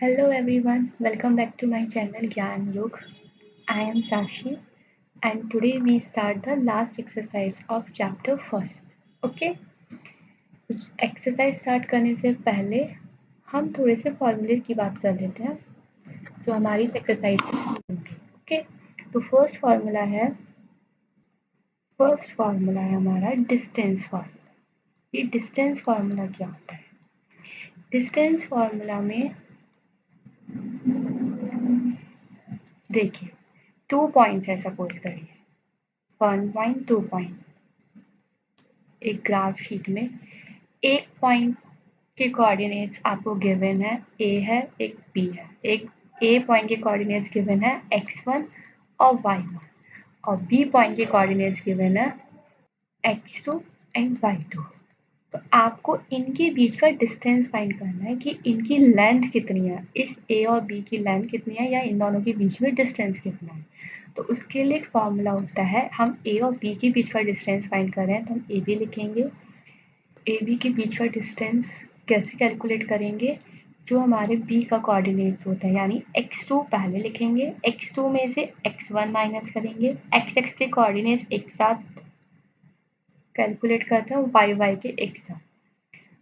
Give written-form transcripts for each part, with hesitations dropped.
Hello everyone, welcome back to my channel Gyan Yog. I am Sakshi and today we start the last exercise of chapter first. Okay? Exercise start करने से पहले हम थोड़े से फॉर्मूले की बात कर लेते हैं जो हमारी इस एक्सरसाइज में होंगे. ओके, तो फर्स्ट फार्मूला है हमारा डिस्टेंस फार्मूला. ये डिस्टेंस फार्मूला क्या होता है? डिस्टेंस फार्मूला में देखिए 2 पॉइंट्स है, सपोज करिए 1 पॉइंट 2 पॉइंट. एक ग्राफ शीट में एक पॉइंट के कोऑर्डिनेट्स आपको गिवन है, ए है एक बी है. एक ए पॉइंट के कोऑर्डिनेट्स गिवन है x1 और y1 और बी पॉइंट के कोऑर्डिनेट्स गिवन है x2 एंड y2. तो आपको इनके बीच का डिस्टेंस फाइंड करना है कि इनकी लेंथ कितनी है, इस ए और बी की लेंथ कितनी है या इन दोनों के बीच में डिस्टेंस कितना है. तो उसके लिए एक फॉर्मूला होता है. हम ए और बी के बीच का डिस्टेंस फाइंड कर रहे हैं तो हम ए बी लिखेंगे. ए बी के बीच का डिस्टेंस कैसे कैलकुलेट करेंगे? जो हमारे बी का कोऑर्डिनेट्स होता है यानी x2 पहले लिखेंगे, x2 में से x1 माइनस करेंगे, x के कोऑर्डिनेट्स एक साथ कैलकुलेट करते हैं y y के एक साथ.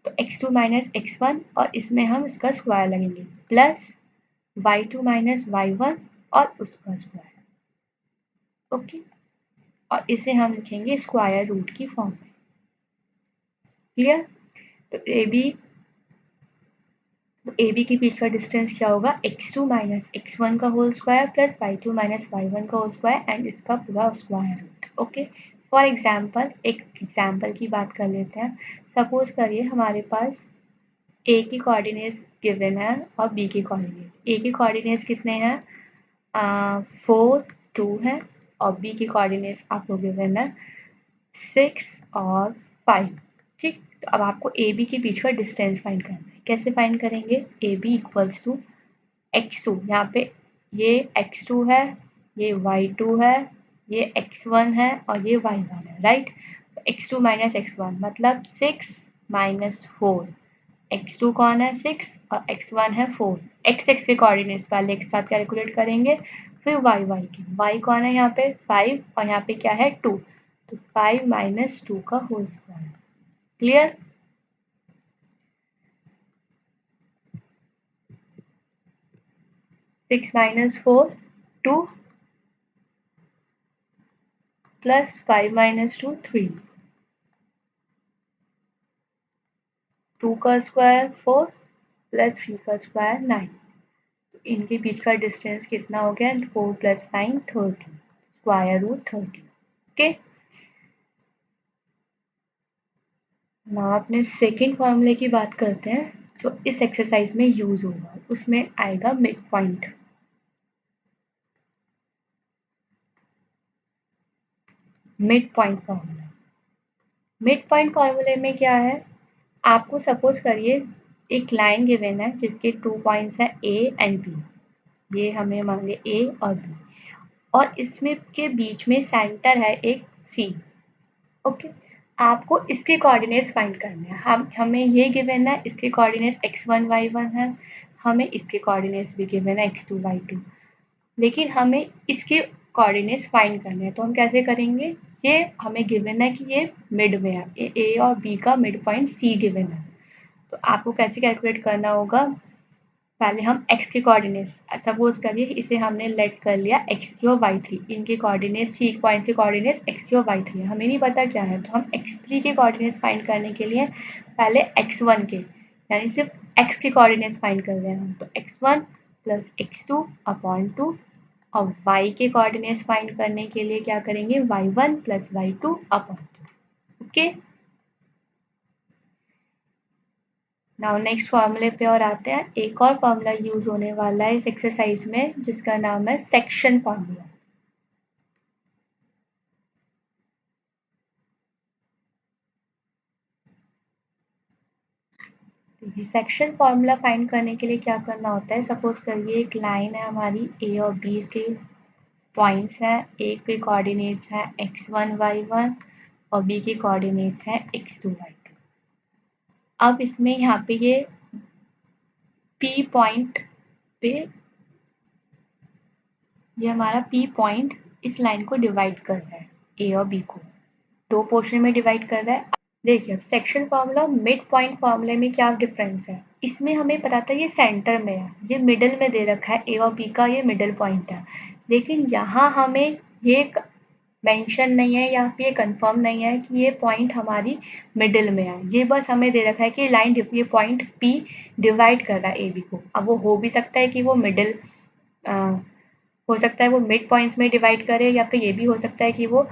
तो x2 माइनस x1 और इसमें हम इसका स्क्वायर लगेंगे प्लस y2 माइनस y1 और उसका स्क्वायर. ओके, और इसे हम लिखेंगे स्क्वायर रूट की फॉर्म में. क्लियर? तो ए बी के बीच का डिस्टेंस क्या होगा? x2 माइनस x1 का whole square plus y2 minus y1 का होल स्क्वायर एंड इसका पूरा square root. Okay, for example एक एग्जाम्पल की बात कर लेते हैं. सपोज करिए हमारे पास ए की कोऑर्डिनेट्स गिवन है और बी की कोऑर्डिनेट्स. ए के कोऑर्डिनेट्स कितने हैं? 4 2 है और बी की कोऑर्डिनेट्स आपको गिवन है 6 और 5. ठीक, तो अब आपको ए बी के बीच का डिस्टेंस फाइंड करना है. कैसे फाइंड करेंगे? A B equals to x2. यहाँ पे ये x2 है, ये y2 है, ये x1 है और ये y1 है. राइट, x2 माइनस x1 मतलब 6 माइनस 4. x2 कौन है? 6 और x1 है 4. x के कोऑर्डिनेट्स पहले एक साथ कैलकुलेट करेंगे, फिर y के. y कौन है यहाँ पे? 5 और यहाँ पे क्या है? 2. तो 5 माइनस 2 का whole square. Clear? Six minus 4 2 plus 5 minus 2 3. 2 का स्क्वायर 4 प्लस 3 का स्क्वायर 9. तो इनके बीच का डिस्टेंस कितना हो गया? 4 प्लस 9 13, स्क्वायर रूट 13. ओके, ना अपने सेकेंड फॉर्मूले की बात करते हैं जो इस एक्सरसाइज में यूज होगा. उसमें आएगा mid point. Mid point formula. Mid point फार्मूले में क्या है? आपको सपोज करिए एक लाइन गिवन है जिसके 2 पॉइंट्स हैं ए एंड बी. ये हमें मान लिया ए और बी और इसमें के बीच में सेंटर है एक सी. ओके, आपको इसके कोऑर्डिनेट्स फाइंड करने हैं. हमें ये गिवन है, इसके कोऑर्डिनेट्स x1 y1 है, हमें इसके कोऑर्डिनेट्स भी गिवन है x2 y2, लेकिन हमें इसके कोऑर्डिनेट्स फाइंड करने हैं. तो हम कैसे करेंगे? ये हमें गिवन है कि ये मिड में है, ए और बी का मिड पॉइंट सी गिवन है. तो आपको कैसे कैलकुलेट करना होगा? पहले हम x के कोऑर्डिनेट्स, सपोज करिए इसे हमने लेट कर लिया x3 और y3. इनके कोऑर्डिनेट्स, सी पॉइंट के कोऑर्डिनेट्स x3 और y3 है, हमें नहीं पता क्या है. तो हम x3 के कोऑर्डिनेट्स फाइंड करने के लिए पहले x1 के यानी सिर्फ x के कोऑर्डिनेट्स फाइंड कर रहे हैं. तो x1 प्लस x2 अपॉन 2 और y के कोऑर्डिनेट्स फाइंड करने के लिए क्या करेंगे? y1 plus y2 upon 2. Okay, now next फार्मूले पे और आते हैं. एक और फार्मूला यूज होने वाला है इस एक्सरसाइज में जिसका नाम है section formula. Section formula find करने के लिए क्या करना होता है? सपोज करिए एक लाइन है हमारी, ए और बी के पॉइंट्स हैं. ए के कोऑर्डिनेट्स हैं x1 y1 और बी के कोऑर्डिनेट्स हैं x2 y2. अब इसमें यहाँ पे ये P पॉइंट पे ये हमारा P पॉइंट इस लाइन को डिवाइड कर रहा है, A और B को 2 पोर्शन में डिवाइड कर रहा है। देखिए अब सेक्शन फार्मूला मिड पॉइंट फार्मूले में क्या डिफरेंस है, इसमें हमें पता था ये सेंटर में है, ये मिडल में दे रखा है, A और B का ये मिडल पॉइंट है, लेकिन यहाँ हमें ये मेंशन नहीं है या फिर ये कंफर्म नहीं है कि ये पॉइंट हमारी मिडिल में है, ये बस हमें दे रखा है कि लाइन ये पॉइंट P डिवाइड कर रहा है AB को। अब वो हो भी सकता है कि वो मिडिल हो सकता है वो मिड पॉइंट्स में डिवाइड करे, या फिर ये भी हो सकता है कि वो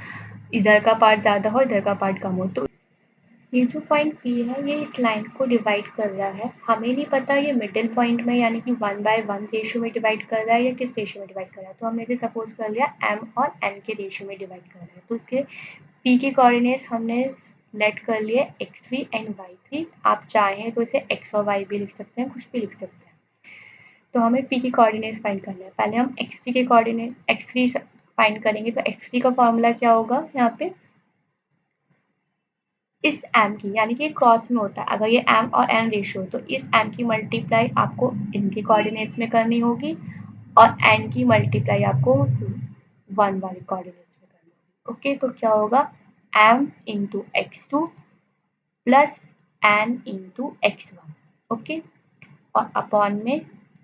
इधर का पार्ट ज़्यादा हो इधर का पार्ट कम हो। तो ये जो पॉइंट P है ये इस लाइन को डिवाइड कर रहा है, हमें नहीं पता ये मिडिल पॉइंट में यानी कि 1/1 रेशियो में डिवाइड कर रहा है या किस रेशियो में डिवाइड कर रहा है। तो हमने इसे सपोज कर लिया M और N के रेशियो में डिवाइड कर रहा है, तो इसके P के कोऑर्डिनेट्स हमने लेट कर लिए x3 एंड y3। आप चाहें तो इसे x और y भी लिख सकते हैं, कुछ भी लिख सकते हैं। तो हमें P के कोऑर्डिनेट्स फाइंड करना है। पहले हम x3 के कोऑर्डिनेट x3 फाइंड करेंगे, तो x3 का फॉर्मूला क्या होगा यहाँ पे, इस m की यानी कि क्रॉस में होता है, अगर ये m और n रेशियो तो इस m की मल्टीप्लाई आपको इनके कोऑर्डिनेट्स में करनी होगी और n की मल्टीप्लाई आपको 1 वाले कोऑर्डिनेट्स में करनी होगी। ओके, तो क्या होगा m into x2 plus n into x1। Okay, और अपॉन में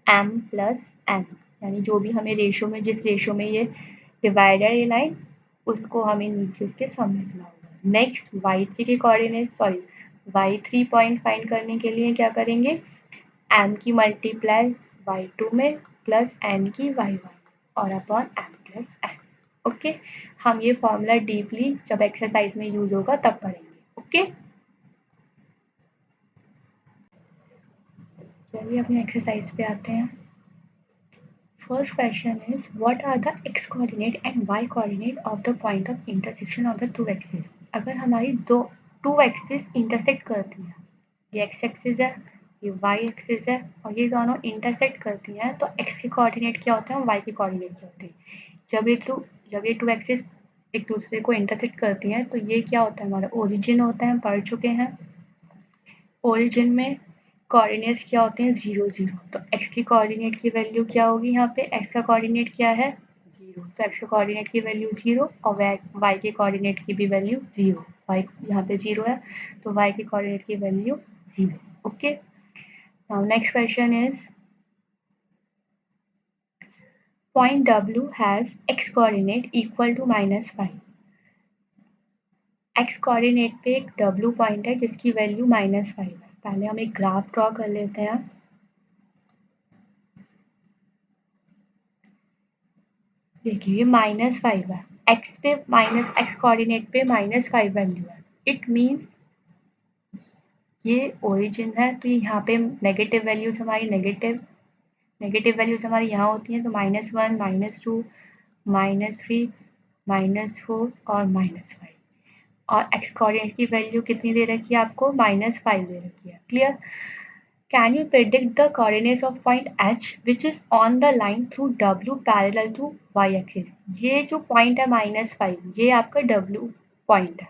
m प्लस n, यानी जो भी हमें रेशियो में जिस रेशियो में ये डिवाइड है ये लाइन, उसको हमें नीचे इसके सामने लिखना होगा। नेक्स्ट y3 के कोऑर्डिनेट y3 पॉइंट फाइंड करने के लिए क्या करेंगे, m की मल्टीप्लाई y2 में प्लस n की y1 और upon m plus n। Okay, हम ये फॉर्मूला डीपली जब एक्सरसाइज में यूज होगा तब पढ़ेंगे। ओके, चलिए अपने एक्सरसाइज पे आते हैं। First question is, what are the x coordinate and y coordinate of the point of intersection of the two axes? अगर हमारी दो टू एक्सिस इंटरसेक्ट करती हैं, ये x एक्सिस है ये y एक्सिस है और ये दोनों इंटरसेक्ट करती हैं, तो x के कोऑर्डिनेट क्या होते हैं और y के कोऑर्डिनेट क्या होते हैं। जब ये टू एक्सिस एक दूसरे को इंटरसेक्ट करती हैं तो ये क्या होता है, हमारा ओरिजिन होता है, हम पढ़ चुके हैं। ओरिजिन में कोऑर्डिनेट्स क्या होते हैं, 0 0। तो x की कोऑर्डिनेट की वैल्यू क्या होगी, यहाँ पे x का कोऑर्डिनेट क्या है 0, तो x के कोऑर्डिनेट की वैल्यू 0 और y के कोऑर्डिनेट की भी वैल्यू 0। y यहाँ पे 0 है तो y के कोऑर्डिनेट की value 0। Okay, now next question is, point W has x coordinate equal to -5। x coordinate पे एक W पॉइंट है जिसकी वैल्यू -5 है। पहले हम एक ग्राफ ड्रॉ कर लेते हैं। देखिए ये -5 है, x पे x कोऑर्डिनेट पे -5 वैल्यू है। इट मीन्स ये ओरिजिन है, तो यहाँ पे नेगेटिव वैल्यूज हमारी नेगेटिव वैल्यूज हमारी यहाँ होती हैं, तो -1 -2 -3 -4 और -5। और x कोऑर्डिनेट की वैल्यू कितनी दे रखी है आपको, -5 दे रखी है। Clear? Can you predict the coordinates of point H which is on the line through W parallel to y axis? ये जो पॉइंट है -5 ये आपका W पॉइंट है।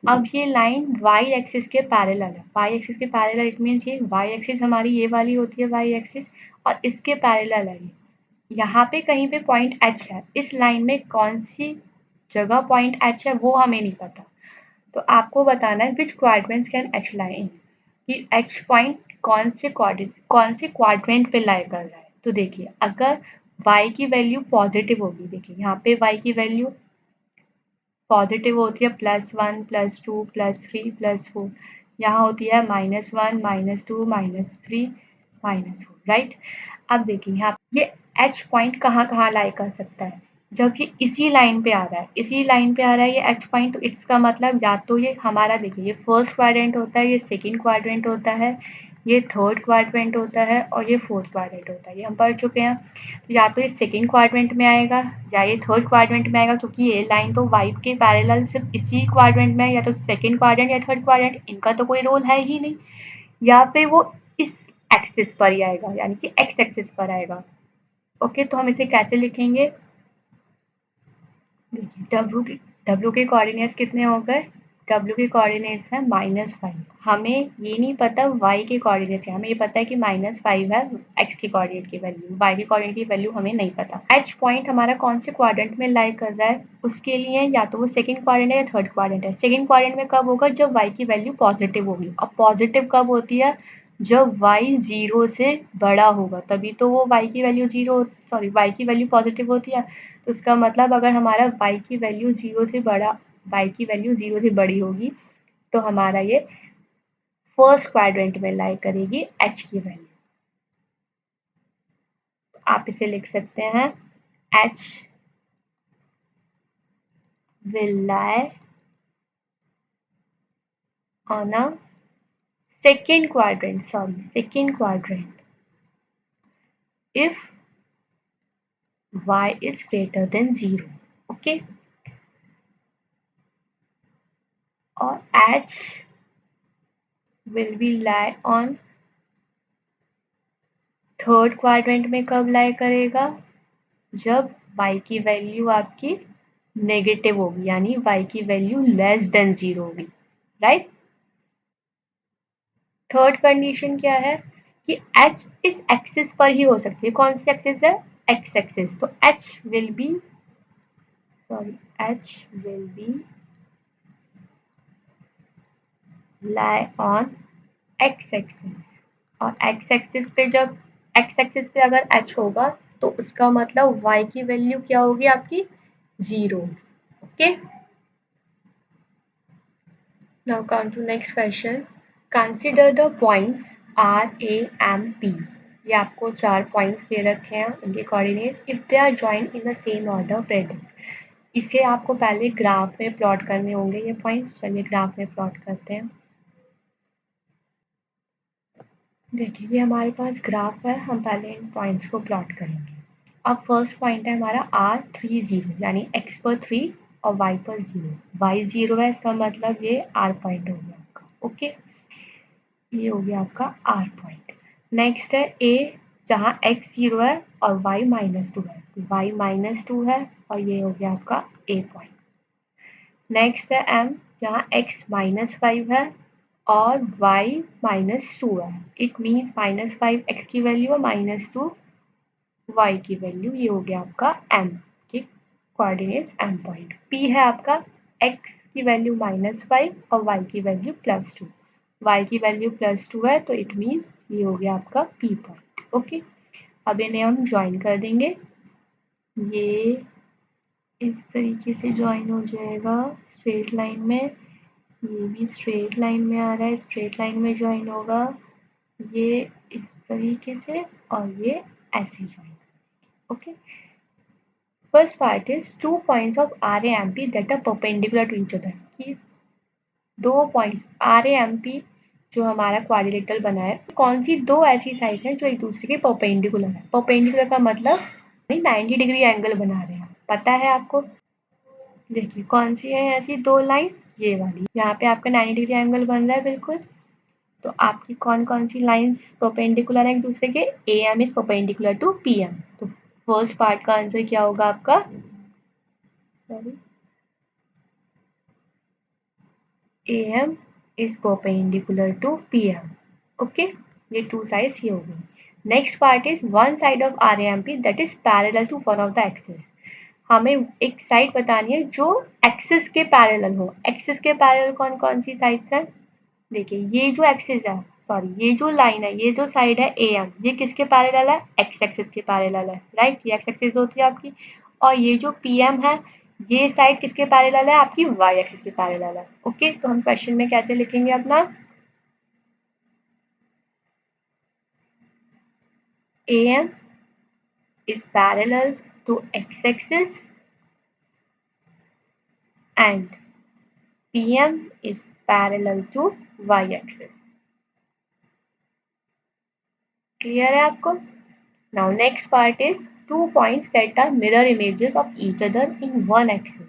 अब ये लाइन y एक्सिस के पैरेलल है, y एक्सिस के पैरेलल इट मीन्स ये y एक्सिस हमारी ये वाली होती है y एक्सिस और इसके पैरेलल है ये। यहाँ पे कहीं पे पॉइंट H है, इस लाइन में कौन सी जगह पॉइंट H है वो हमें नहीं पता, तो आपको बताना है which quadrants can H lie in, कि H पॉइंट कौन से क्वाड्रेंट पे लाई कर रहा है। तो देखिए अगर y की वैल्यू पॉजिटिव होगी, देखिए यहाँ पे y की वैल्यू पॉजिटिव होती है +1 +2 +3 +4, यहाँ होती है -1 -2 -3 -4, राइट। अब देखिए यहाँ ये H पॉइंट कहाँ कहाँ लाई कर सकता है, जब ये इसी लाइन पे आ रहा है, इसी लाइन पे आ रहा है ये H पॉइंट, तो इसका मतलब या तो ये हमारा देखिए ये फर्स्ट क्वाड्रेंट होता है, ये सेकंड क्वाड्रेंट होता है, ये थर्ड क्वाड्रेंट होता है और ये फोर्थ क्वाड्रेंट होता है, ये हम पढ़ चुके हैं। तो या तो ये सेकंड क्वाड्रेंट में आएगा या ये थर्ड क्वाड्रेंट में आएगा, क्योंकि ये लाइन तो वाई के पैरेलल सिर्फ इसी क्वाड्रेंट में है, या तो सेकंड क्वाड्रेंट या थर्ड क्वाड्रेंट, इनका तो कोई रोल है ही नहीं। या फिर वो इस एक्सिस पर ही आएगा यानी कि एक्स एक्सिस पर आएगा। ओके, तो हम इसे कैसे लिखेंगे, देखिए W के कोऑर्डिनेट्स कितने हो गए W के कोऑर्डिनेट्स है -5। हमें ये नहीं पता y के कोऑर्डिनेट्स है, हमें ये पता है कि -5 है x के कोऑर्डिनेट की वैल्यू, y के कोऑर्डिनेट की वैल्यू हमें नहीं पता। h पॉइंट हमारा कौन से क्वाड्रेंट में लाई कर रहा है, उसके लिए या तो वो सेकंड क्वाड्रेंट है या थर्ड क्वाड्रेंट है। सेकंड क्वाड्रेंट में कब होगा, जब y की वैल्यू पॉजिटिव होगी। अब पॉजिटिव कब होती है, जब y 0 से बड़ा होगा, तभी तो वो y की वैल्यू y की वैल्यू पॉजिटिव होती है। तो उसका मतलब अगर हमारा y की वैल्यू 0 से बड़ा y की वैल्यू 0 से बड़ी होगी तो हमारा ये फर्स्ट क्वाड्रेंट में लाई करेगी h की वैल्यू। तो आप इसे लिख सकते हैं h will lie on a second quadrant if y is greater than 0। Okay, और h will be lie on third quadrant में कब लाई करेगा, जब y की वैल्यू आपकी नेगेटिव होगी, यानी y की वैल्यू लेस देन 0 होगी, राइट। थर्ड कंडीशन क्या है कि h इस एक्सिस पर ही हो सकती है। कौन सी एक्सिस है, x एक्सिस। तो h will be lie on x axis, और x एक्सिस पे जब x एक्सिस पे अगर h होगा तो उसका मतलब y की वैल्यू क्या होगी आपकी, 0। Okay, now come to next question. Consider the points R, A, M, P। ये आपको 4 पॉइंट्स दे रखे हैं, उनके coordinate if they are joint in the same order predict. इसे आपको पहले ग्राफ में प्लॉट करने होंगे ये पॉइंट्स। चलिए ग्राफ में प्लॉट करते हैं। देखिए ये हमारे पास ग्राफ है, हम पहले इन पॉइंट्स को प्लॉट करेंगे। अब फर्स्ट पॉइंट है हमारा R3 0, यानी x पर 3 और y पर 0। y 0 है, इसका मतलब ये R पॉइंट हो गया आपका। ओके, ये हो गया आपका R पॉइंट। नेक्स्ट है A, जहाँ x 0 है और y -2 है, y -2 है और ये हो गया आपका A पॉइंट। नेक्स्ट है M, जहाँ x -5 है और y -2 है, इट मीन्स -5 x की वैल्यू और -2 y की वैल्यू। ये हो गया आपका M के कोऑर्डिनेट्स M पॉइंट। P है आपका x की वैल्यू -5 और y की वैल्यू +2। y की वैल्यू +2 है तो इट मीन्स ये हो गया आपका P पॉइंट। ओके, अब इन्हें हम ज्वाइन कर देंगे। ये इस तरीके से ज्वाइन हो जाएगा स्ट्रेट लाइन में, ये भी स्ट्रेट लाइन में आ रहा है, स्ट्रेट लाइन में ज्वाइन होगा, ये इस तरीके से और ये ऐसे join. Okay, first part is 2 points of R A M P that are perpendicular to each other. कि 2 points are A M P जो हमारा क्वाड्रिलेटरल बना है, कौन सी 2 ऐसी साइड्स हैं जो एक दूसरे के परपेंडिकुलर है। परपेंडिकुलर का मतलब 90 डिग्री एंगल बना रहे हैं, पता है आपको। देखिए कौन सी है ऐसी 2 लाइन्स, ये वाली, यहाँ पे आपका 90 डिग्री एंगल बन रहा है बिल्कुल। तो आपकी कौन कौन सी लाइन्स परपेंडिकुलर है एक दूसरे के, A M is perpendicular to P M. तो फर्स्ट पार्ट का आंसर क्या होगा आपका, sorry, AM is perpendicular to PM. Okay, ये 2 sides ये हो गई। Next part is one side of RAMP that is parallel to one of the axis। हमें एक साइड बतानी है जो एक्सिस के पैरेलल हो। एक्सिस के पैरेलल कौन कौन सी साइड्स हैं, देखिए ये जो एक्सिस है, सॉरी ये जो लाइन है, ये जो साइड है AM, ये किसके पैरेलल है, एक्स एक्सिस के पैरेलल है, राइट। ये एक्स एक्सिस होती है आपकी। और ये जो PM है, ये साइड किसके पैरेलल है, आपकी वाई एक्सिस के पैरेलल है। ओके, तो हम क्वेश्चन में कैसे लिखेंगे अपना, AM is parallel to x axis and PM is parallel to y axis। Clear है आपको। Now next part is 2 points that are mirror images of each other in one axis.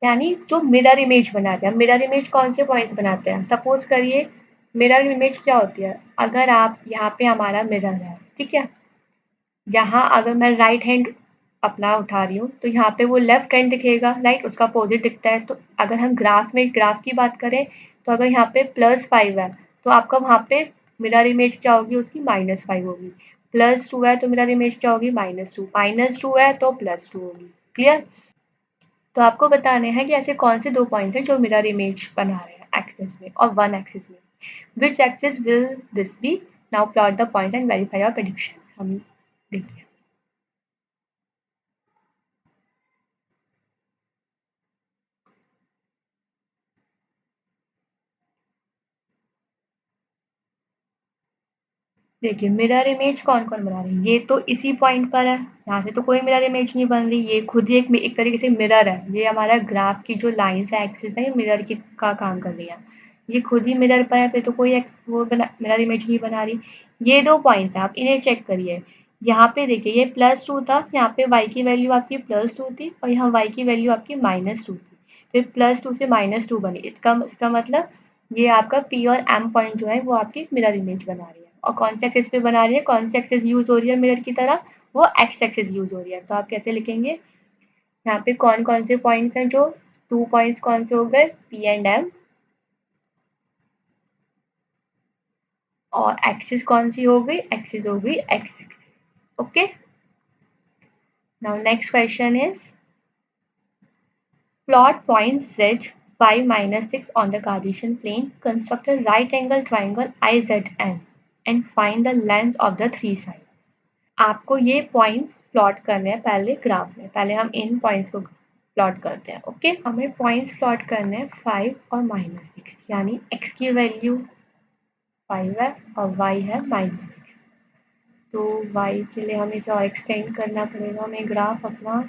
यानी जो मिरर इमेज बनाते हैं, mirror image कौन से points बनाते हैं, सपोज करिए मिरर इमेज क्या होती है, अगर आप यहाँ पे हमारा मिरर है, ठीक है, यहाँ अगर मैं राइट हैंड अपना उठा रही हूँ, तो यहाँ पे वो लेफ्ट हैंड दिखेगा, राइट, उसका अपोजिट दिखता है। तो अगर हम ग्राफ की बात करें, तो अगर यहाँ पे +5 है, तो आपका वहाँ पे मिरर इमेज क्या होगी, उसकी -5 होगी। +2 है तो मिरर इमेज क्या होगी, -2, -2 है तो +2 होगी। क्लियर? तो आपको बताने हैं कि ऐसे कौन से 2 पॉइंट्स हैं जो मिरर इमेज बना रहे हैं एक्सिस में और 1 एक्सिस में। Which axis will this be? Now plot the points and verify your predictions. हम देखिए, देखिए मिरर इमेज कौन-कौन बना रहे हैं। ये तो इसी पॉइंट पर है, यहाँ से तो कोई मिरर इमेज नहीं बन रही। ये खुद ही एक तरीके से मिरर है। ये हमारा ग्राफ की जो लाइन्स है, एक्सिस है, ये मिरर की का काम कर रही है। ये खुद ही मिरर पर है, फिर तो कोई मिरर इमेज नहीं बना रही। ये 2 पॉइंट्स हैं, आप इन्हें चेक करिए। यहाँ पे देखिए ये +2 था, यहाँ पे y की वैल्यू आपकी +2 थी और यहाँ y की वैल्यू आपकी -2 थी। फिर +2 से -2 बनी। इसका मतलब ये आपका P और M पॉइंट जो है वो आपकी मिरर इमेज बना रही है। और कौन से एक्सिस पे बना रही है, कौन सी एक्सिस यूज हो रही है मिरर की तरह, वो एक्स एक्सिस यूज हो रही है। तो आप कैसे लिखेंगे, यहाँ पे कौन कौन से पॉइंट्स हैं, जो 2 पॉइंट्स कौन से हो गए, P एंड M, और एक्सिस कौन सी हो गई, एक्सिस हो गई x axis. Okay, now next question is plot points z, y minus 6 on the Cartesian plane, construct a right angle triangle IZN and find the lengths of the three sides. आपको ये points plot करने हैं पहले graph में। पहले हम इन points को plot करते हैं। ओके, हमें पॉइंट्स प्लॉट करने हैं 5 और -6, यानी x की वैल्यू 5 है और y है -6। तो y के लिए हमें इसे और एक्सटेंड करना पड़ेगा। हमें ग्राफ अपना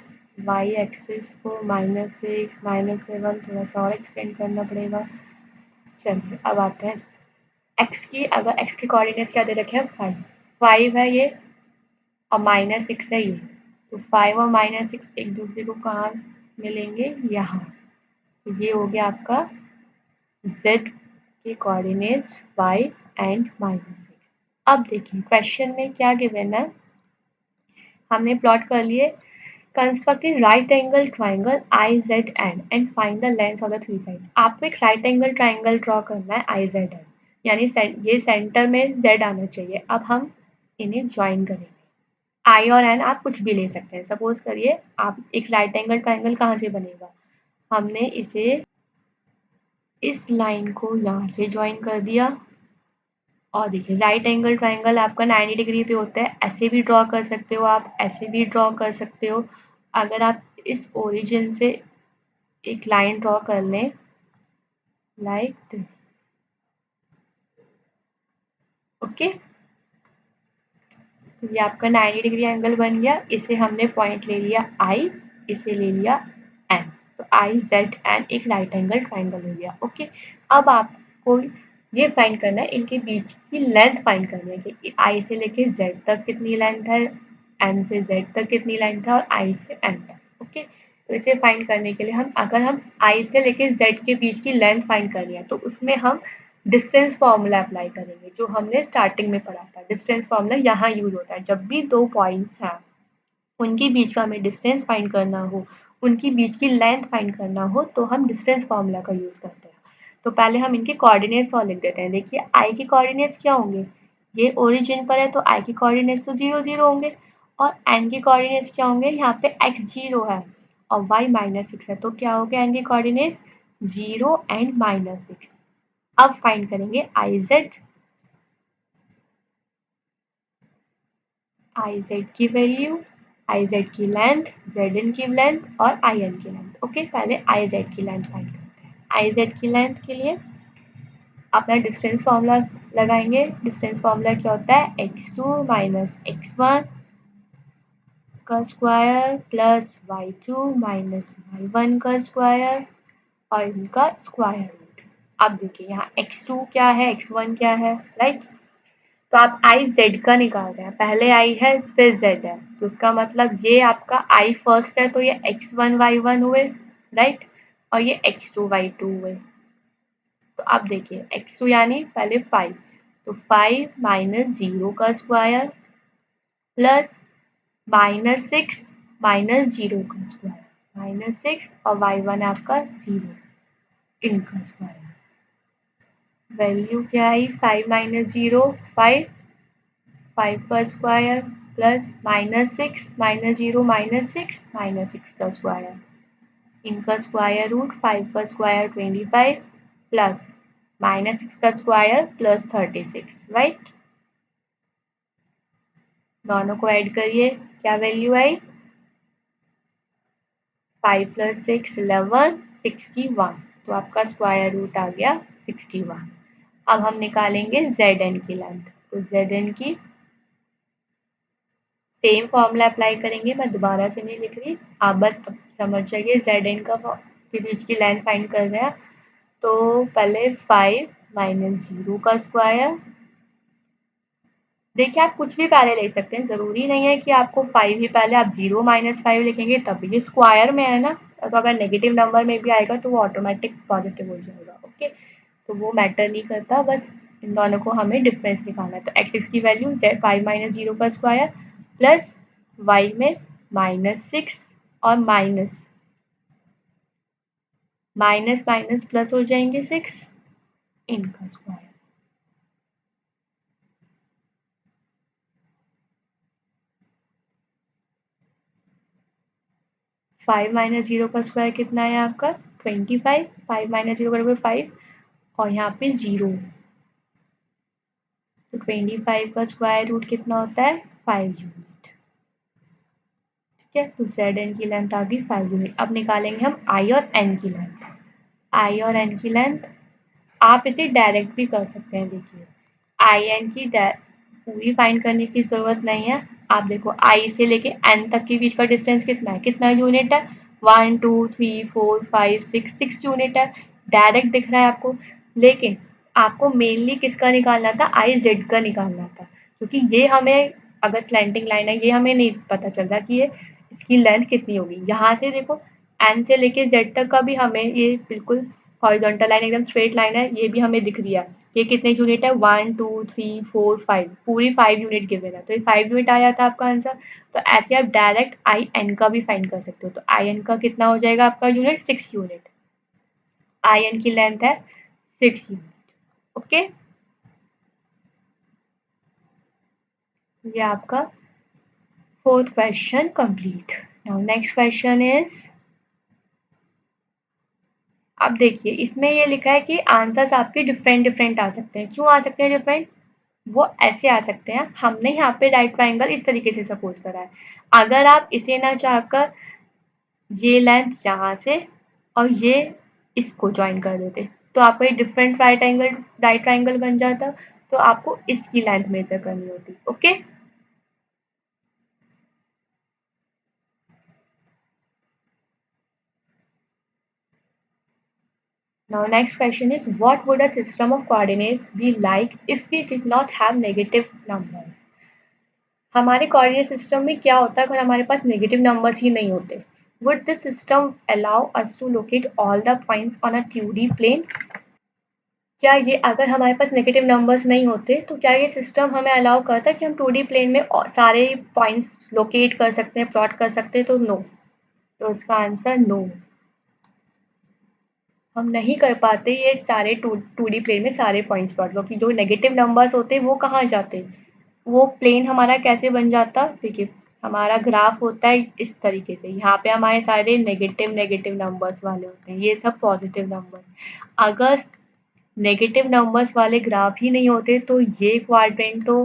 y एक्सिस को -6 -7 थोड़ा सा और एक्सटेंड करना पड़ेगा। चलिए अब आते हैं x की। अगर x के कोऑर्डिनेट्स क्या दे रखे हैं, 5 है ये, और -6 है ये। तो 5 और -6 एक दूसरे को कहाँ मिलेंगे, यहाँ। तो ये हो गया आपका z के कोऑर्डिनेट्स 5 एंड -6। अब देखिए क्वेश्चन में क्या गिवन है, हमने प्लॉट कर लिए। Construct right angle triangle IZN and find the length of the three sides. आपको एक राइट एंगल ट्राइंगल ड्रॉ करना है IZN, यानी ये सेंटर में z आना चाहिए। अब हम इन्हें ज्वाइन करेंगे। आई और एन आप कुछ भी ले सकते हैं। सपोज करिए आप एक राइट एंगल ट्राइंगल कहाँ से बनेगा, हमने इसे इस लाइन को यहाँ से ज्वाइन कर दिया। और देखिए राइट एंगल ट्राइंगल आपका 90 डिग्री पे होता है। ऐसे भी ड्रॉ कर सकते हो आप, ऐसे भी ड्रॉ कर सकते हो। अगर आप इस ओरिजिन से एक लाइन ड्रॉ कर लें लाइक दिस, ओके, तो ये आपका 90 डिग्री एंगल बन गया। इसे हमने पॉइंट ले लिया आई, इसे ले लिया एन, तो IZN एक राइट एंगल ट्राइंगल हो गया। ओके, अब आपको ये फाइंड करना है, इनके बीच की लेंथ फाइंड करनी है कि आई से लेके जेड तक कितनी लेंथ है, एन से जेड तक कितनी लेंथ है, और आई से एन तक। ओके, तो इसे फाइंड करने के लिए अगर हम आई से लेके जेड के बीच की लेंथ फाइंड करनी है, तो उसमें हम डिस्टेंस फॉर्मूला अप्लाई करेंगे, जो हमने स्टार्टिंग में पढ़ा था। डिस्टेंस फॉर्मूला यहाँ यूज होता है जब भी 2 पॉइंट्स हैं, उनके बीच का हमें डिस्टेंस फाइंड करना हो, उनकी बीच की लेंथ फाइंड करना हो, तो हम डिस्टेंस फॉर्मूला का यूज करते हैं। तो पहले हम इनके कोऑर्डिनेट्स और लिख देते हैं। देखिए आई के कोऑर्डिनेट्स क्या होंगे, ये ओरिजिन पर है तो आई के कोऑर्डिनेट्स तो 0 0 होंगे, और एन के कोऑर्डिनेट्स क्या होंगे, यहाँ पे x 0 है और y -6 है, तो क्या हो गया एन के कोऑर्डिनेट्स 0 एंड -6। अब फाइंड करेंगे IZ की वैल्यू, IZ की लेंथ, ZN की लेंथ और IN की लेंथ। ओके, पहले IZ की लेंथ फाइंड करते हैं। IZ की लेंथ के लिए अपना डिस्टेंस फॉर्मूला लगाएंगे। डिस्टेंस फॉर्मूला क्या होता है, x2 माइनस x1 का square plus y2 minus y1 का स्क्वायर और इनका स्क्वायर रूट। अब देखिए यहाँ x2 क्या है, x1 क्या है, राइट। तो आप आई जेड का निकाल रहे हैं, पहले आई है फिर जेड है, तो उसका मतलब ये आपका आई फर्स्ट है, तो ये x1 y1 हुए, राइट, और ये x2 y2 हुए। तो अब देखिए x2 यानी पहले 5, तो 5 माइनस 0 का स्क्वायर प्लस -6 -0 का स्क्वायर -6 और y1 आपका 0 इनका स्क्वायर। वैल्यू क्या आई? 5 - 0 5, 5 का स्क्वायर प्लस -6 -0 -6 -6 का स्क्वायर, इनका स्क्वायर रूट 5 का स्क्वायर 25 प्लस -6 का स्क्वायर प्लस 36, राइट। दोनों को ऐड करिए, क्या वैल्यू आई? 5 + 6 11 61, तो आपका स्क्वायर रूट आ गया 61। अब हम निकालेंगे Zn की लेंथ, तो Zn की सेम फॉर्मूला अप्लाई करेंगे, मैं दोबारा से नहीं लिख रही, आप बस समझ जाइए। Zn का के बीच की लेंथ फाइंड कर रहे हैं, तो पहले 5 - 0 का स्क्वायर, देखिए आप कुछ भी पहले ले सकते हैं, ज़रूरी नहीं है कि आपको 5 ही पहले, आप 0 - 5 लिखेंगे तब भी, ये स्क्वायर में है ना, तो अगर नेगेटिव नंबर में भी आएगा तो वो ऑटोमेटिक पॉजिटिव हो जाएगा, ओके। तो वो मैटर नहीं करता, बस इन दोनों को हमें डिफरेंस निकालना है। तो x6 की वैल्यू 5 - 0 का स्क्वायर प्लस y में -6 और माइनस माइनस प्लस हो जाएंगे 6, इनका स्क्वायर। 5 - 0 का स्क्वायर कितना है आपका? 25, 5 - 0 बराबर 5 और यहाँ पे 0, तो 25 का स्क्वायर रूट कितना होता है? 5 यूनिट, ठीक है। तो Zn की लेंथ आ गई 5 यूनिट। अब निकालेंगे हम I और N की लेंथ। I और N की लेंथ आप इसे डायरेक्ट भी कर सकते हैं, देखिए IN की पूरी फाइंड करने की जरूरत नहीं है। आप देखो I से लेके N तक के बीच का डिस्टेंस कितना है? कितना यूनिट है? 1 2 3 4 5 6 यूनिट है, डायरेक्ट दिख रहा है आपको। लेकिन आपको मेनली किसका निकालना था? आई जेड का निकालना था, क्योंकि ये हमें, अगर स्लैंटिंग लाइन है, ये हमें नहीं पता चल रहा कि ये इसकी लेंथ कितनी होगी। यहाँ से देखो एन से लेके जेड तक का भी हमें ये बिल्कुल हॉरिजॉन्टल लाइन, एकदम स्ट्रेट लाइन है, ये भी हमें दिख रही है। ये कितने यूनिट है? 1 2 3 4 5, पूरी 5 यूनिट गिवन है, तो ये 5 यूनिट आया था आपका आंसर। तो ऐसे आप डायरेक्ट आई एन का भी फाइंड कर सकते हो। तो आई एन का कितना हो जाएगा आपका यूनिट? 6 यूनिट। आई एन की लेंथ है 6 यूनिट, ओके। ये आपका fourth question complete. Now next question is, अब देखिए इसमें ये लिखा है कि आंसर्स आपके डिफरेंट डिफरेंट आ सकते हैं। क्यों आ सकते हैं डिफरेंट? वो ऐसे आ सकते हैं, हमने यहाँ पे राइट ट्राइंगल इस तरीके से सपोज करा है, अगर आप इसे ना चाहकर ये लेंथ यहाँ से और ये इसको ज्वाइन कर देते, तो आपका ये डिफरेंट राइट ट्राइंगल बन जाता, तो आपको इसकी लेंथ मेजर करनी होती, okay. Now next question is, what would a system of coordinates be like if we did not have negative numbers? हमारे कोऑर्डिनेट सिस्टम में क्या होता है अगर हमारे पास नेगेटिव नंबर्स ही नहीं होते? Would the system allow us to locate all the points on a 2D plane? क्या ये, अगर हमारे पास नेगेटिव नंबर्स नहीं होते तो क्या ये सिस्टम हमें अलाउ करता है कि हम 2D प्लेन में सारे पॉइंट्स लोकेट कर सकते हैं, प्लॉट कर सकते हैं? तो नो, तो इसका आंसर नो, हम नहीं कर पाते ये सारे टू डी प्लेन में सारे पॉइंट्स प्लॉट, क्योंकि जो नेगेटिव नंबर्स होते हैं वो कहाँ जाते, वो प्लेन हमारा कैसे बन जाता? देखिए हमारा ग्राफ होता है इस तरीके से, यहाँ पे हमारे सारे नेगेटिव नेगेटिव नंबर्स वाले होते हैं, ये सब पॉजिटिव नंबर। अगर नेगेटिव नंबर्स वाले ग्राफ ही नहीं होते तो ये क्वाड्रेंट तो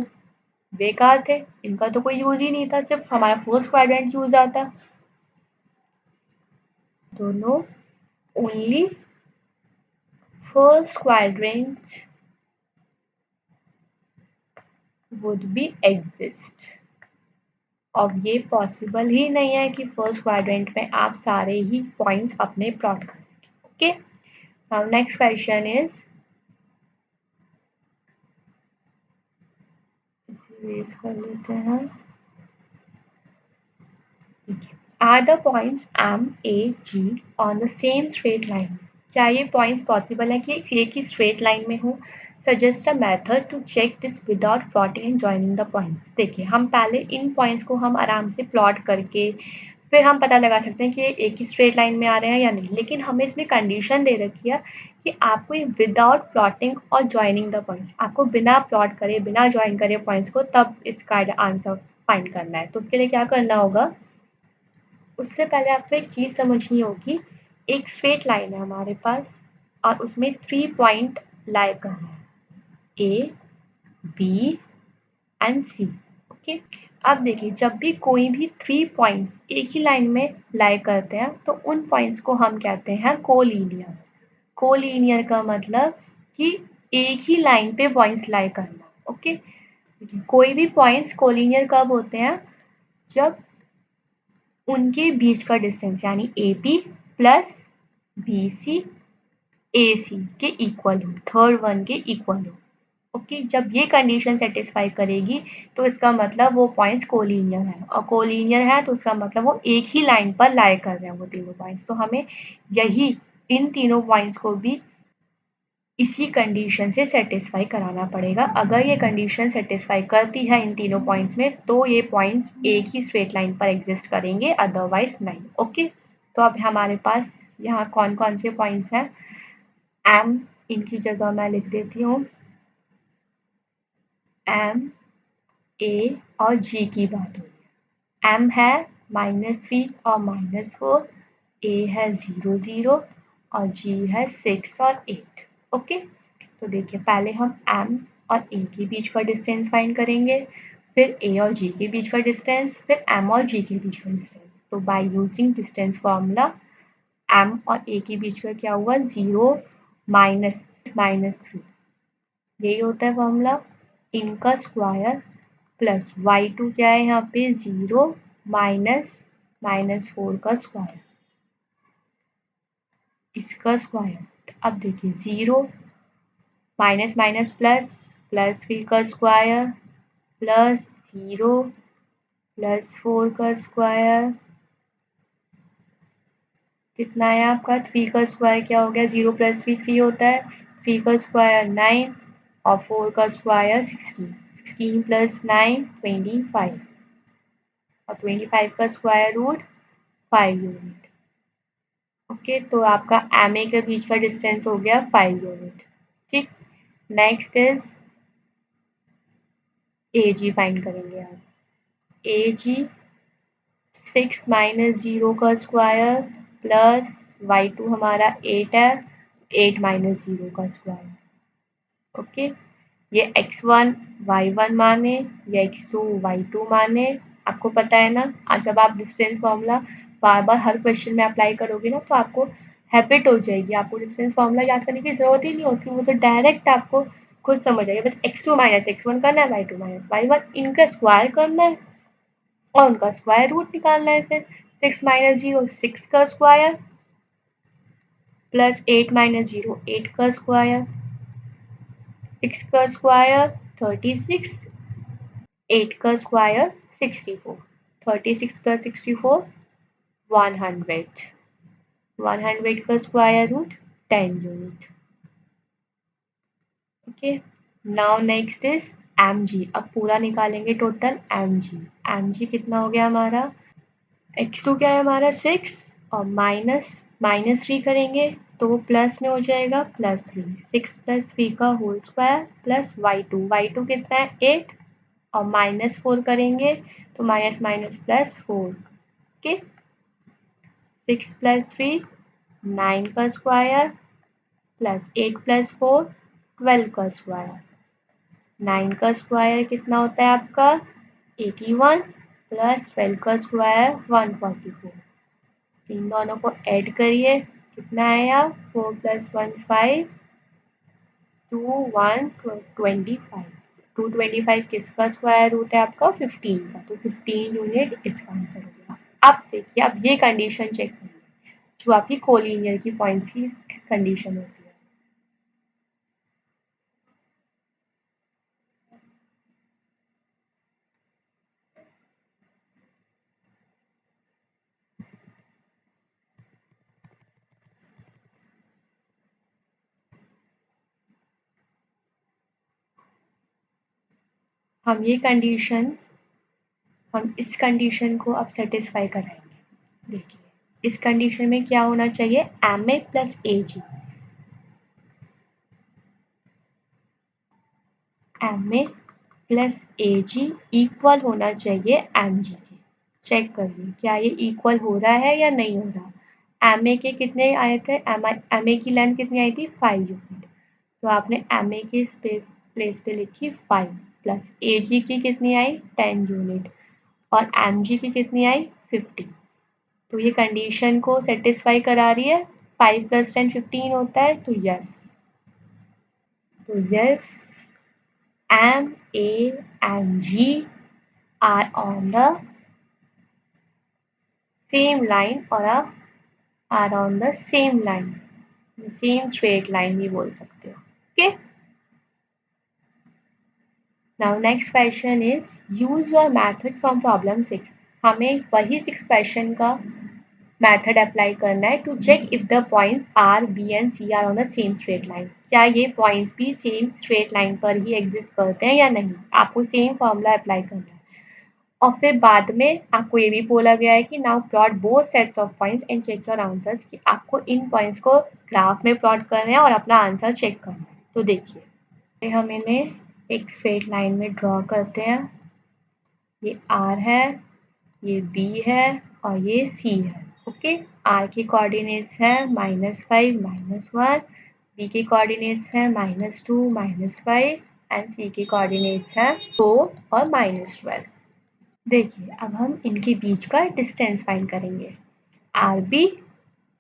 बेकार थे, इनका तो कोई यूज ही नहीं था, सिर्फ हमारा फर्स्ट क्वाड्रेंट यूज आता। दोनों only first quadrant would be exist। अब ये पॉसिबल ही नहीं है कि फर्स्ट क्वाड्रेंट में आप सारे ही पॉइंट्स अपने प्लॉट कर सकें, okay. Now next question is, इसे कर लेते हैं, are the points M A G on the same straight line? क्या ये पॉइंट्स पॉसिबल है कि एक ही स्ट्रेट लाइन में हो? Suggest a method to check this without plotting and joining the points. देखिए हम पहले इन पॉइंट्स को हम आराम से प्लॉट करके फिर हम पता लगा सकते हैं कि ये एक ही स्ट्रेट लाइन में आ रहे हैं या नहीं। लेकिन हमें इसमें कंडीशन दे रखी है कि आपको ये विदाउट प्लॉटिंग और जॉइनिंग द पॉइंट्स, आपको बिना प्लॉट करे बिना ज्वाइन करे पॉइंट्स को तब इसका आंसर फाइंड करना है। तो उसके लिए क्या करना होगा, उससे पहले आपको एक चीज़ समझनी होगी। एक स्ट्रेट लाइन है हमारे पास और उसमें 3 पॉइंट लाई करना है, A B and C. Okay, अब देखिए जब भी कोई भी 3 पॉइंट्स एक ही लाइन में लाई करते हैं तो उन पॉइंट्स को हम कहते हैं कोलिनियर। कोलिनियर का मतलब कि एक ही लाइन पे पॉइंट्स लाई करना। ओके, कोई भी पॉइंट्स कोलिनियर कब होते हैं, जब उनके बीच का डिस्टेंस यानी A P plus B C A C के इक्वल हो, थर्ड वन के इक्वल हो। ओके, जब ये कंडीशन सेटिस्फाई करेगी तो इसका मतलब वो पॉइंट्स कोलिनियर है, और कोलिनियर है तो उसका मतलब वो एक ही लाइन पर लाई कर रहे हैं वो तीनों पॉइंट्स। तो हमें यही इन तीनों पॉइंट्स को भी इसी कंडीशन से सेटिस्फाई कराना पड़ेगा। अगर ये कंडीशन सेटिस्फाई करती है इन तीनों पॉइंट्स में तो ये पॉइंट्स एक ही स्ट्रेट लाइन पर एग्जिस्ट करेंगे, अदरवाइज नहीं। ओके, तो अब हमारे पास यहाँ कौन कौन से पॉइंट्स हैं, एम, इनकी जगह मैं लिख देती हूँ एम, ए और जी की बात हो रही है। एम है -3 और -4, ए है 0 0 और जी है 6 और 8। ओके, तो देखिए पहले हम एम और ए के बीच का डिस्टेंस फाइंड करेंगे, फिर ए और जी के बीच का डिस्टेंस, फिर एम और जी के बीच का डिस्टेंस। तो by using distance formula M और ए के बीच का क्या हुआ, 0 -3, यही होता है फॉर्मूला। इनका स्क्वायर प्लस y2 क्या है यहाँ पे 0 -4 का स्क्वायर, इसका स्क्वायर। अब देखिए 0 माइनस माइनस प्लस, +3 का स्क्वायर प्लस 0 +4 का स्क्वायर, कितना है आपका 3 का स्क्वायर क्या हो गया, 0 + 3 3 होता है, 3 का स्क्वायर 9 और 4 का स्क्वायर 16, 16 + 9 25 और 25 का स्क्वायर रूट 5 यूनिट। ओके, तो आपका एम ए के बीच का डिस्टेंस हो गया 5 यूनिट। ठीक, next is A G find करेंगे आप। ए जी 6 - 0 का स्क्वायर प्लस y2 हमारा 8 है, 8 - 0 का स्क्वायर। ओके, ये x1 y1 माने, ये x2 y2 माने। आपको पता है ना, आज जब आप डिस्टेंस फॉर्मूला बार बार हर क्वेश्चन में अप्लाई करोगे ना तो आपको हैबिट हो जाएगी, आपको डिस्टेंस फॉर्मूला याद करने की जरूरत ही नहीं होती, वो तो डायरेक्ट आपको खुद समझ आएगा। बस x2 - x1 करना है, y2 - y1, इनका स्क्वायर करना है और उनका स्क्वायर रूट निकालना है। फिर 6 - 0 6 का स्क्वायर प्लस 8 - 0 8 का स्क्वायर, 6 का स्क्वायर 36, 8 का स्क्वायर 64, 36 + 64 100, 100 का square root 10 unit. Okay, now next is M G. अब पूरा निकालेंगे total M G. M G कितना हो गया हमारा, x2 क्या है हमारा 6 और -3 करेंगे तो वो प्लस में हो जाएगा +3, 6 + 3 का होल स्क्वायर प्लस y2 कितना है 8 और -4 करेंगे तो माइनस माइनस +4। ओके, 6 + 3 9 का स्क्वायर प्लस 8 + 4 12 का स्क्वायर, 9 का स्क्वायर कितना होता है आपका 81 प्लस 12 का स्क्वायर 144। इन दोनों को ऐड करिए, कितना आया 4 + 1 5 2 1 25, 225 किसका स्क्वायर रूट है आपका 15 का, तो 15 यूनिट इसका आंसर हो गया। अब देखिए, अब ये कंडीशन चेक करिए जो आपकी कोलिनियर की पॉइंट्स की कंडीशन होती है। हम इस कंडीशन को अब सेटिस्फाई कराएंगे। देखिए इस कंडीशन में क्या होना चाहिए, M A plus A G, M A plus A G equal होना चाहिए एम जी के। चेक करिए क्या ये इक्वल हो रहा है या नहीं हो रहा। एम ए के कितने आए थे, एम ए की लेंथ कितनी आई थी 5 यूनिट, तो आपने एम ए की प्लेस पे लिखी 5 प्लस ए जी की कितनी आई 10 यूनिट और एम जी की कितनी आई 50। तो ये कंडीशन को सेटिस्फाई करा रही है, 5 प्लस 10 15 होता है, तो यस, तो yes M A and G are on the same line और are on the same line, same straight line भी बोल सकते हो। Okay, now next question is use your method from problem 6। हमें वही 6 क्वेश्चन का मेथड अप्लाई करना है to check if the points R B and C are on the same straight line. क्या ये पॉइंट्स भी सेम स्ट्रेट लाइन पर ही exist करते हैं या नहीं, आपको सेम फॉर्मूला अप्लाई करना है। और फिर बाद में आपको ये भी बोला गया है कि now plot both sets of points and check your answers, कि आपको इन पॉइंट्स को ग्राफ में प्लॉट करना है और अपना आंसर चेक करना है। तो देखिए हम इन्हें एक स्ट्रेट लाइन में ड्रॉ करते हैं, ये आर है, ये बी है और ये सी है। ओके, आर के कोऑर्डिनेट्स हैं -5 -1, बी के कोऑर्डिनेट्स हैं -2 -5 एंड सी के कोऑर्डिनेट्स हैं 2 और -12। देखिए अब हम इनके बीच का डिस्टेंस फाइंड करेंगे, आर बी,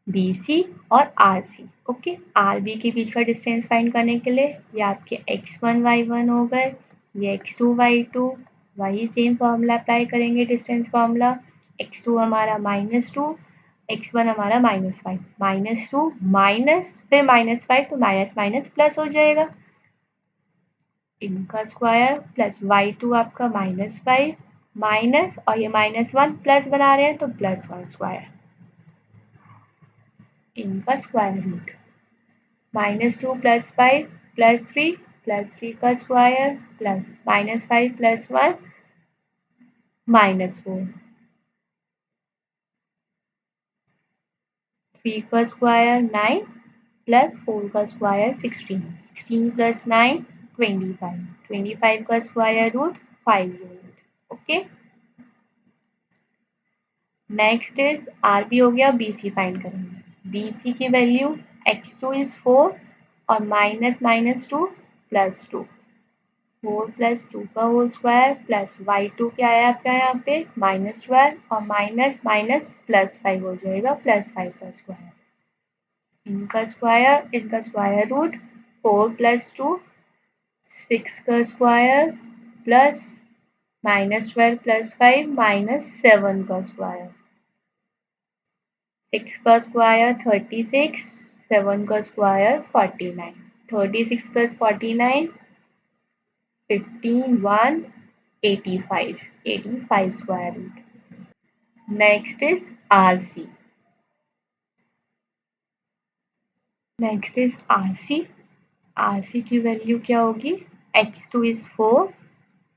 बी सी और R C. Okay, R B के बीच का डिस्टेंस फाइंड करने के लिए ये आपके x1 y1 हो गए, ये x2 y2, वही सेम फॉर्मूला अप्लाई करेंगे डिस्टेंस फॉर्मूला, x2 हमारा -2, x1 हमारा -5, -2 माइनस फिर -5, तो माइनस माइनस प्लस हो जाएगा, इनका स्क्वायर प्लस y2 आपका -5 माइनस और ये -1 प्लस बना रहे हैं तो +1 स्क्वायर, इनका स्क्वायर रूट, -2 + 5 + 3 +3 का स्क्वायर प्लस -5 + 1 -4, 3 का स्क्वायर 9 प्लस 4 का स्क्वायर 16, 16 + 9 25, 25 का square root 5 unit. Okay, next is R B हो गया, बी सी फाइंड करेंगे, बी सी की वैल्यू x2 इज 4 और -2 + 2, 4 + 2 का होल स्क्वायर प्लस y2 क्या है आपका यहाँ पे -12 और माइनस माइनस +5 हो जाएगा, +5 का स्क्वायर, इनका स्क्वायर रूट 4 + 2 6 का स्क्वायर प्लस -12 + 5 -7 का स्क्वायर, 6 का स्क्वायर 36, 7 का square 49, 36 + 49 15 1 85, 85 square root. Next is RC, next is RC, RC की वैल्यू क्या होगी, x2 इज 4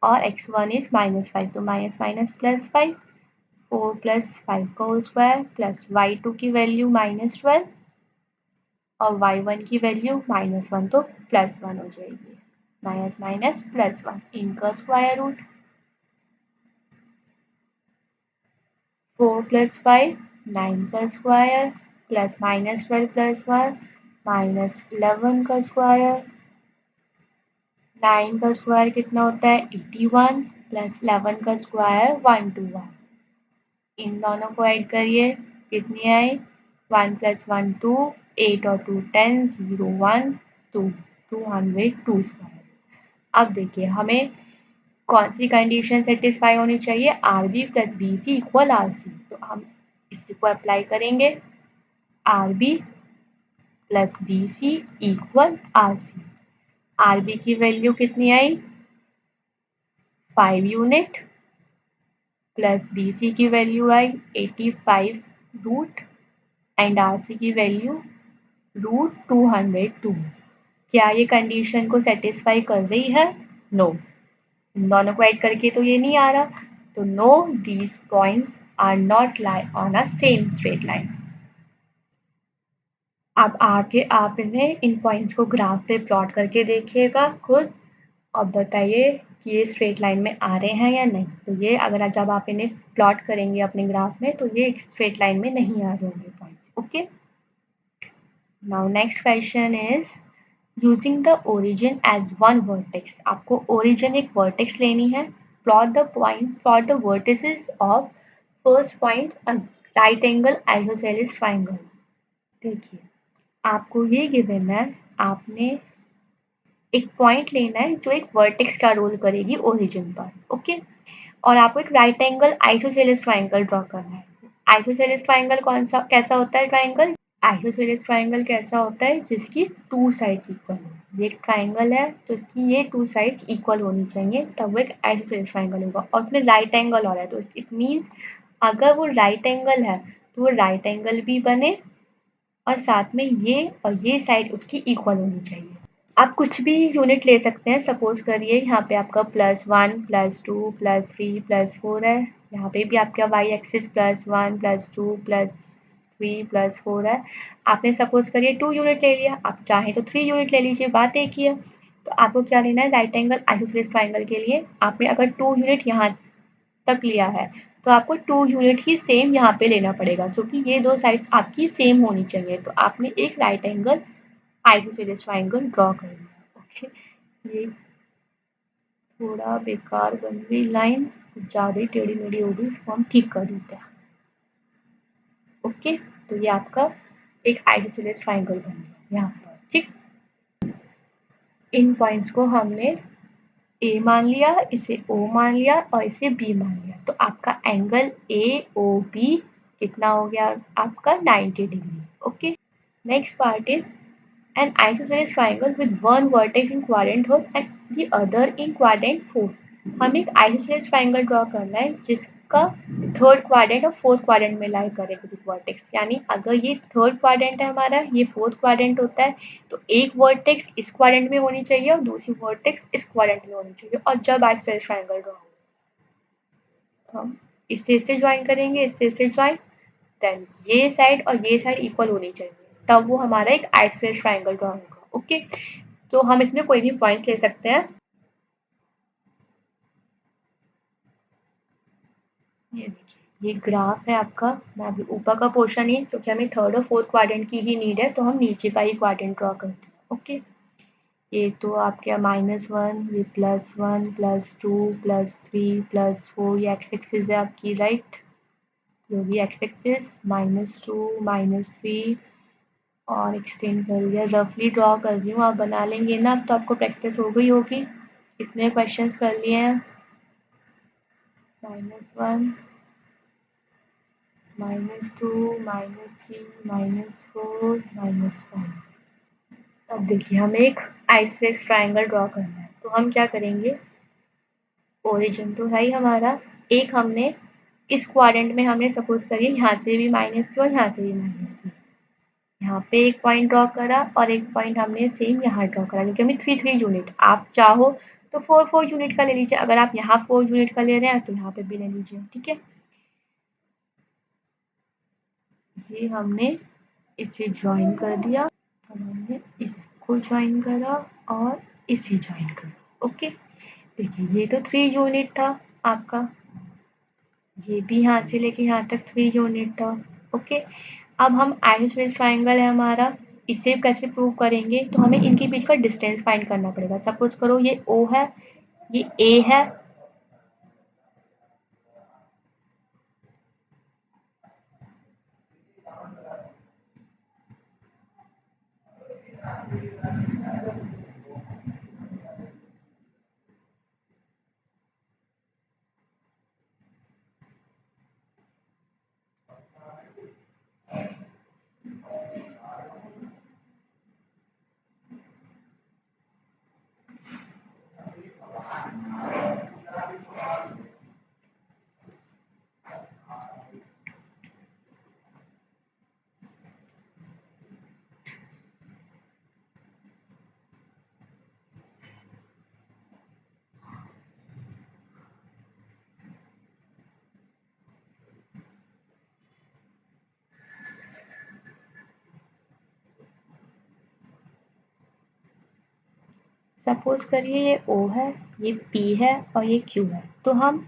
और x1 इज -5, तो माइनस माइनस +5, 4 + 5 का होल स्क्वायर प्लस y2 की वैल्यू -12 और y1 की वैल्यू -1, तो +1 हो जाएगी, माइनस माइनस +1, इनका स्क्वायर रूट 4 + 5 9 का स्क्वायर प्लस -12 + 1 -11 का स्क्वायर, 9 का स्क्वायर कितना होता है 81 प्लस 11 का स्क्वायर 121, इन दोनों को ऐड करिए कितनी आई 1 + 1 2, 8 और 2 10, 0 1 2, 202 स्क्वायर। अब देखिए हमें कौन सी कंडीशन सेटिस्फाई होनी चाहिए, R B plus B C equal R C, तो हम इसी को अप्लाई करेंगे, R B plus B C equal R C, R B की वैल्यू कितनी आई 5 यूनिट प्लस बी सी की वैल्यू आई 85 रूट एंड आर सी की वैल्यू √202। क्या ये कंडीशन को सेटिस्फाई कर रही है, नो, इन दोनों को ऐड करके तो ये नहीं आ रहा, तो know these points are not lie on a same straight line. अब आगे आप इन्हें इन पॉइंट्स को ग्राफ पे प्लॉट करके देखिएगा खुद और बताइए कि ये स्ट्रेट लाइन में आ रहे हैं या नहीं। तो ये अगर जब आप इन्हें प्लॉट करेंगे अपने ग्राफ में तो ये स्ट्रेट लाइन में नहीं आ जाएंगे points. Okay, now next question is using the origin as one vertex. आपको ओरिजिन एक वर्टेक्स लेनी है। Plot the vertices of first point right angle isosceles triangle. देखिए आपको ये गिवन है, आपने एक पॉइंट लेना है जो एक वर्टेक्स का रोल करेगी ओरिजिन पर। ओके, और आपको एक right angle isosceles triangle draw करना है। आइसोसेलेस ट्राइंगल कौन सा कैसा होता है ट्राइंगल? आइसोसेलेस ट्राइंगल कैसा होता है जिसकी टू साइड्स इक्वल हो। ये एक ट्राइंगल है तो इसकी ये टू साइड्स इक्वल होनी चाहिए तब वो एक आइसोसेलेस ट्राइंगल होगा। और उसमें राइट एंगल हो रहा है तो इट मीन्स अगर वो राइट एंगल है तो वो राइट एंगल भी बने और साथ में ये और ये साइड उसकी इक्वल होनी चाहिए। आप कुछ भी यूनिट ले सकते हैं। सपोज करिए यहाँ पे आपका +1 +2 +3 +4 है। यहाँ पे भी आपका वाई एक्सिस +1 +2 +3 +4 है। आपने सपोज करिए 2 यूनिट ले लिया, आप चाहें तो 3 यूनिट ले लीजिए, बात एक ही है। तो आपको क्या लेना है राइट एंगल आइसोसेलेस ट्राइंगल के लिए। आपने अगर 2 यूनिट यहाँ तक लिया है तो आपको 2 यूनिट ही सेम यहाँ पे लेना पड़ेगा क्योंकि ये दो साइड्स आपकी सेम होनी चाहिए। तो आपने एक right angle isosceles triangle draw करना है। ओके, ये थोड़ा बेकार बन गई लाइन, ज़्यादा ही टेढ़ी मेढ़ी हो गई, इसको हम ठीक कर देते हैं। ओके, तो ये आपका एक आइसोसेलेस ट्राइंगल बन गया यहाँ पर। ठीक, इन पॉइंट्स को हमने ए मान लिया, इसे ओ मान लिया और इसे बी मान लिया। तो आपका एंगल ए ओ बी कितना हो गया आपका 90 degree. Okay, next part is an isosceles triangle with one vertex in quadrant third and the other in quadrant fourth। हमें एक isosceles triangle ड्रॉ करना है जिसका थर्ड क्वाड्रेंट और फोर्थ क्वाड्रेंट में लाई करेगा विद वर्टेक्स। यानी अगर ये थर्ड क्वाड्रेंट है हमारा, ये फोर्थ क्वाड्रेंट होता है, तो एक वर्टेक्स इस क्वाड्रेंट में होनी चाहिए और दूसरी वर्टेक्स इस क्वाड्रेंट में होनी चाहिए। और जब isosceles triangle ड्रॉ हो हम इससे ज्वाइन करेंगे, इससे ज्वाइन, देन ये साइड और ये साइड इक्वल होनी चाहिए तब वो हमारा एक आइसोसेलेस ट्राइंगल ड्रॉ होगा। ओके, तो हम इसमें कोई भी पॉइंट्स ले सकते हैं। ये देखिए ये ग्राफ है आपका। मैं अभी ऊपर का पोर्शन ही क्योंकि हमें थर्ड और फोर्थ क्वाड्रेंट की ही नीड है तो हम नीचे का ही क्वाड्रेंट ड्रॉ करते हैं। ओके, ये तो आपके -1, ये +1 +2 +3 +4 ये एक्स एक्सिस है आपकी, राइट। जो भी एक्स एक्सिस -2 -3 और एक्सटेंड कर दिया। रफली ड्रॉ कर रही हूँ, आप बना लेंगे ना, अब तो आपको प्रैक्टिस हो गई होगी। इतने क्वेश्चंस कर लिए हैं। -1 -2 -3 -4 -5। अब देखिए हमें एक आइसोसेलेस ट्राइंगल ड्रॉ करना है तो हम क्या करेंगे, ओरिजिन तो है ही हमारा, एक हमने इस क्वाड्रेंट में हमने सपोज करिए यहाँ से भी -3 और यहाँ से भी -3, यहाँ पे एक पॉइंट ड्रॉ करा और एक पॉइंट हमने सेम यहाँ ड्रॉ करा क्योंकि हमें 3 यूनिट, आप चाहो तो 4 यूनिट का ले लीजिए। अगर आप यहाँ 4 यूनिट का ले रहे हैं तो यहाँ पे भी ले लीजिए। ठीक है, ये हमने इसे ज्वाइन कर दिया, हमने इसको ज्वाइन करा और इसे ज्वाइन करा। ओके, देखिए ये तो 3 यूनिट था आपका, ये भी यहाँ से लेके यहाँ तक 3 यूनिट था। ओके, अब हम आइसोसेलेस ट्राइंगल है हमारा, इसे कैसे प्रूव करेंगे, तो हमें इनके बीच का डिस्टेंस फाइंड करना पड़ेगा। सपोज करो ये ओ है, ये ए है, सपोज करिए ये O है, ये P है और ये Q है, तो हम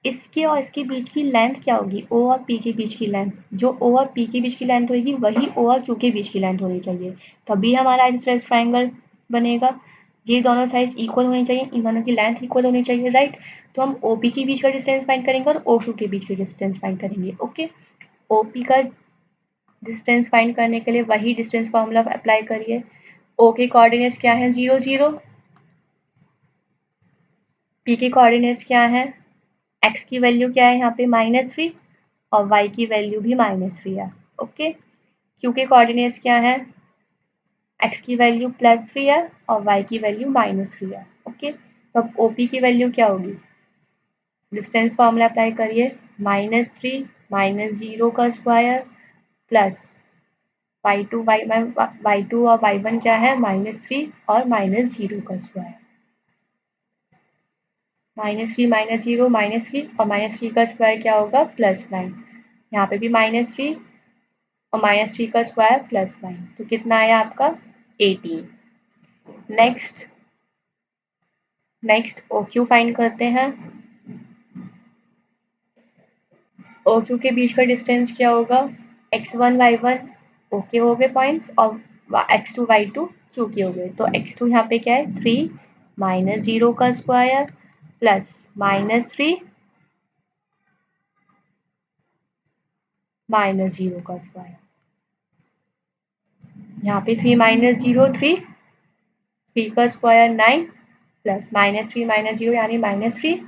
इसके और इसके बीच की लेंथ क्या होगी? O और P के बीच की लेंथ, जो O और P के बीच की लेंथ होगी वही O और Q के बीच की लेंथ होनी चाहिए, तभी हमारा आइसोसेलेस ट्रायंगल बनेगा। ये दोनों साइड्स इक्वल होनी चाहिए, इन दोनों की लेंथ इक्वल होनी चाहिए, राइट। तो हम OP के बीच का डिस्टेंस फाइंड करेंगे और OQ के बीच का डिस्टेंस फाइंड करेंगे। ओके, OP का डिस्टेंस फाइंड करने के लिए वही डिस्टेंस फॉर्मूला अप्लाई करिए। O के कोऑर्डिनेट्स क्या है? 0 0। P के कोऑर्डिनेट्स क्या है? x की वैल्यू क्या है यहाँ पे? -3 और y की वैल्यू भी -3 है। ओके, q के कोऑर्डिनेट्स क्या है? x की वैल्यू +3 है और y की वैल्यू -3 है। ओके, तो अब OP की वैल्यू क्या होगी? डिस्टेंस फॉर्मूला अप्लाई करिए, -3 -0 का स्क्वायर प्लस y2 y2 और y1 क्या है? -3 और -0 का स्क्वायर। -3 -0 -3 और -3 का स्क्वायर क्या होगा? +9। यहाँ पे भी -3 और -3 का स्क्वायर +9, तो कितना आया आपका? 18। नेक्स्ट OQ फाइंड करते हैं। OQ के बीच का डिस्टेंस क्या होगा? x1 y1 ओके हो गए पॉइंट्स, और x2 y2 Q के हो गए। तो x2 यहाँ पे क्या है? 3 -0 का स्क्वायर प्लस -3 -0 का स्क्वायर। यहाँ पे 3 -0 3, 3 का स्क्वायर 9 प्लस -3 -0 यानी -3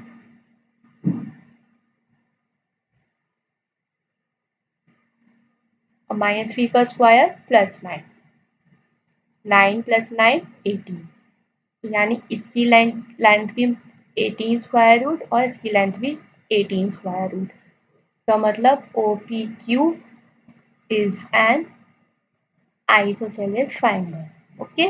और -3 का स्क्वायर +9, 9 + 9 18, यानी इसकी लेंथ भी 18 स्क्वायर रूट और इसकी लेंथ भी 18 स्क्वायर रूट। तो मतलब OPQ is an isosceles triangle. Okay.